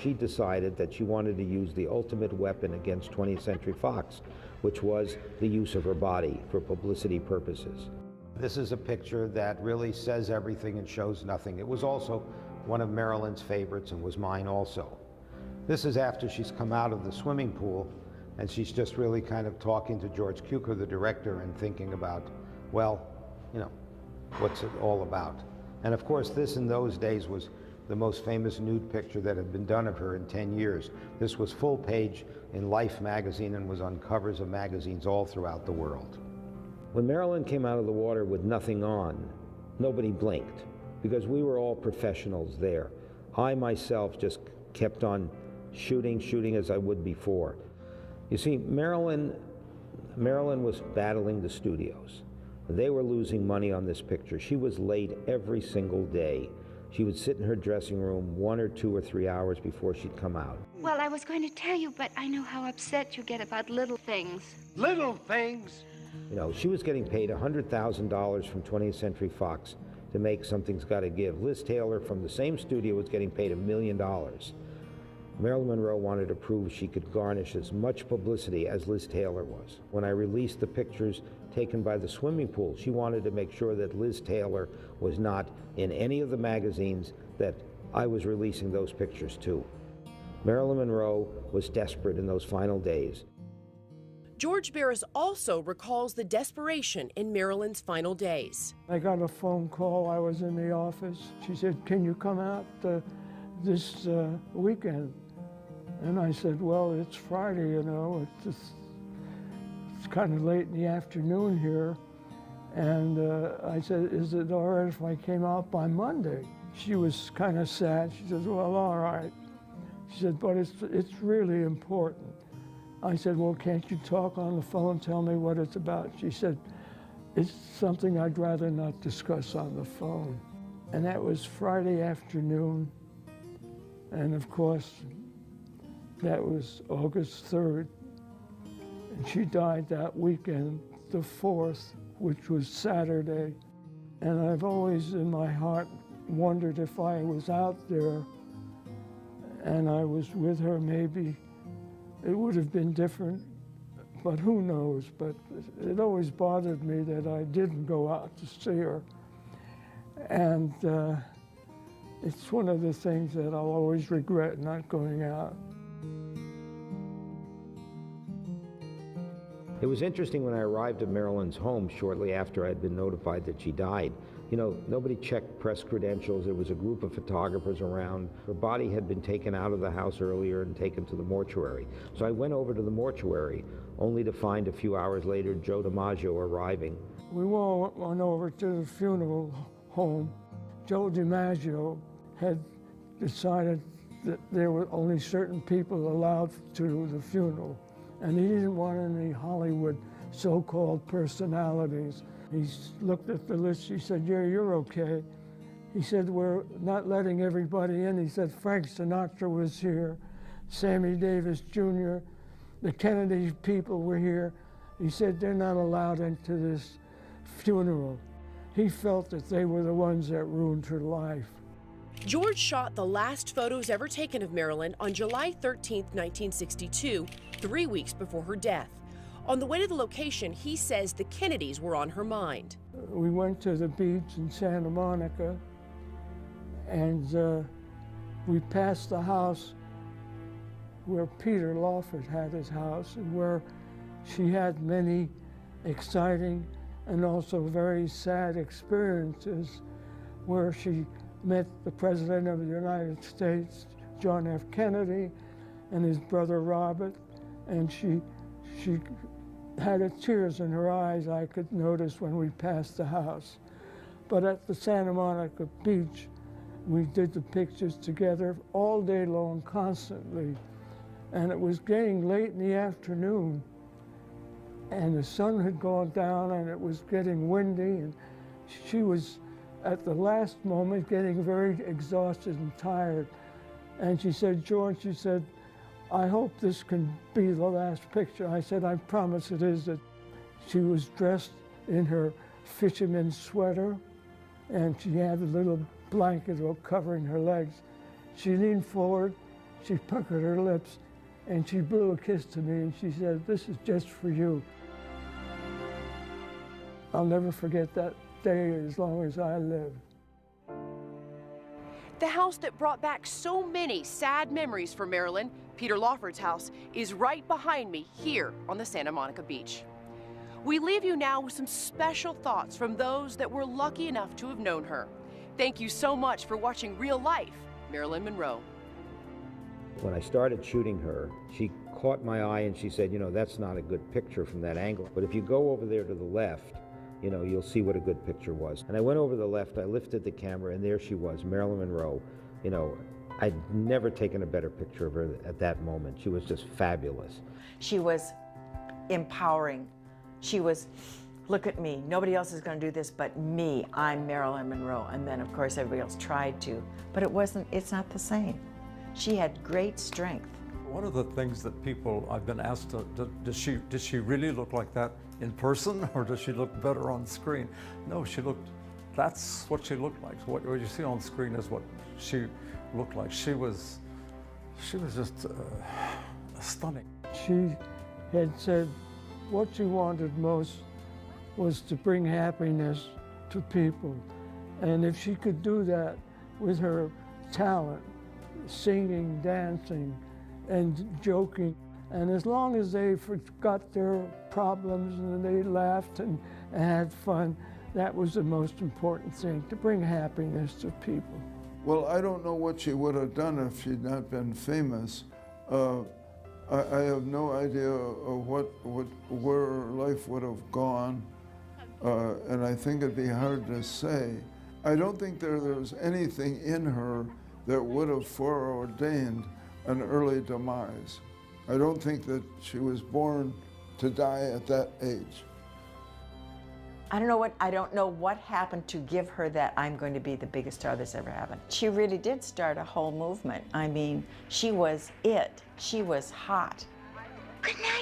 she decided that she wanted to use the ultimate weapon against 20th Century Fox, which was the use of her body for publicity purposes. This is a picture that really says everything and shows nothing. It was also one of Marilyn's favorites and was mine also. This is after she's come out of the swimming pool and she's just really kind of talking to George Cukor, the director, and thinking about, well, you know, what's it all about? And of course, this in those days was the most famous nude picture that had been done of her in 10 years. This was full page in Life magazine and was on covers of magazines all throughout the world. When Marilyn came out of the water with nothing on, nobody blinked because we were all professionals there. I myself just kept on shooting as I would before. You see, Marilyn was battling the studios. They were losing money on this picture. She was late every single day. She would sit in her dressing room 1 or 2 or 3 hours before she'd come out. Well, I was going to tell you, but I know how upset you get about little things. Little things? You know, she was getting paid $100,000 from 20th Century Fox to make Something's Gotta Give. Liz Taylor from the same studio was getting paid $1 million. Marilyn Monroe wanted to prove she could garnish as much publicity as Liz Taylor was. When I released the pictures taken by the swimming pool, she wanted to make sure that Liz Taylor was not in any of the magazines that I was releasing those pictures to. Marilyn Monroe was desperate in those final days. George Barris also recalls the desperation in Marilyn's final days. I got a phone call. I was in the office. She said, "Can you come out this weekend?" And I said, "Well, it's Friday, you know. It's kind of late in the afternoon here." And I said, "Is it all right if I came out by Monday?" She was kind of sad. She said, "Well, all right." She said, "But it's really important." I said, "Well, can't you talk on the phone, tell me what it's about?" She said, "It's something I'd rather not discuss on the phone." And that was Friday afternoon. And of course, that was August 3rd. And she died that weekend, the 4th, which was Saturday. And I've always in my heart wondered if I was out there and I was with her, maybe it would have been different, but who knows? But it always bothered me that I didn't go out to see her. And it's one of the things that I'll always regret, not going out. It was interesting when I arrived at Marilyn's home shortly after I had been notified that she died. You know, nobody checked press credentials. There was a group of photographers around. Her body had been taken out of the house earlier and taken to the mortuary. So I went over to the mortuary, only to find a few hours later Joe DiMaggio arriving. We all went over to the funeral home. Joe DiMaggio had decided that there were only certain people allowed to the funeral, and he didn't want any Hollywood so-called personalities. He looked at the list. He said, "Yeah, you're okay." He said, "We're not letting everybody in." He said, "Frank Sinatra was here, Sammy Davis Jr., the Kennedy people were here." He said, "They're not allowed into this funeral." He felt that they were the ones that ruined her life. George shot the last photos ever taken of Marilyn on July 13, 1962, 3 weeks before her death. On the way to the location, he says the Kennedys were on her mind. We went to the beach in Santa Monica, and we passed the house where Peter Lawford had his house, and where she had many exciting and also very sad experiences, where she met the President of the United States, John F. Kennedy, and his brother Robert, and she had tears in her eyes, I could notice when we passed the house. But at the Santa Monica beach, we did the pictures together all day long, constantly. And it was getting late in the afternoon, and the sun had gone down, and it was getting windy, and she was, at the last moment, getting very exhausted and tired. And she said, "George," she said, "I hope this can be the last picture." I said, "I promise it is." That she was dressed in her fisherman's sweater, and she had a little blanket covering her legs. She leaned forward, she puckered her lips and she blew a kiss to me and she said, "This is just for you." I'll never forget that day as long as I live. The house that brought back so many sad memories for Marilyn, Peter Lawford's house, is right behind me here on the Santa Monica beach. We leave you now with some special thoughts from those that were lucky enough to have known her. Thank you so much for watching Real Life, Marilyn Monroe. When I started shooting her, she caught my eye and she said, "You know, that's not a good picture from that angle. But if you go over there to the left, you know, you'll see what a good picture was." And I went over to the left, I lifted the camera, and there she was, Marilyn Monroe. You know, I'd never taken a better picture of her at that moment. She was just fabulous. She was empowering. She was, look at me, nobody else is going to do this but me. I'm Marilyn Monroe. And then, of course, everybody else tried to. But it's not the same. She had great strength. One of the things that people, I've been asked, does she really look like that in person, or does she look better on screen? No, that's what she looked like. What you see on screen is what she looked like. She was just stunning. She had said what she wanted most was to bring happiness to people. And if she could do that with her talent, singing, dancing, and joking, and as long as they forgot their problems and they laughed and had fun, that was the most important thing, to bring happiness to people. Well, I don't know what she would have done if she'd not been famous. I have no idea of where her life would have gone, and I think it'd be hard to say. I don't think there was anything in her that would have foreordained an early demise. I don't think that she was born to die at that age. I don't know what happened to give her that I'm going to be the biggest star that's ever happened. She really did start a whole movement. I mean, she was it. She was hot. Good night.